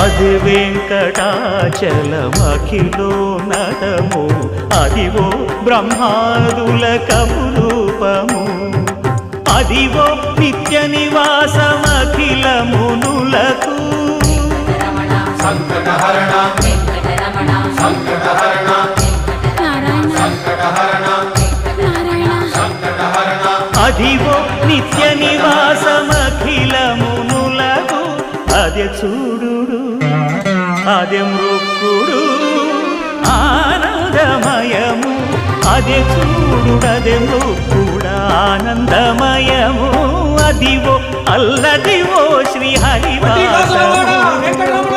అది వెంకటాచలమఖిలో నటము అదివో బ్రహ్మాదుల కపురూపము అదివో నిత్య నివాసమఖిల మునులకు సంకటహరణ సంకటహరణ సంకటహరణ సంకటహరణ అదివో నిత్య నివాసమఖిల మునులకు అదే చూడు అదే మృక్కుడు ఆనందమయము అదే చూడు అదే మృక్కుడు ఆనందమయము అదివో అల్లదివో శ్రీ హరివాసము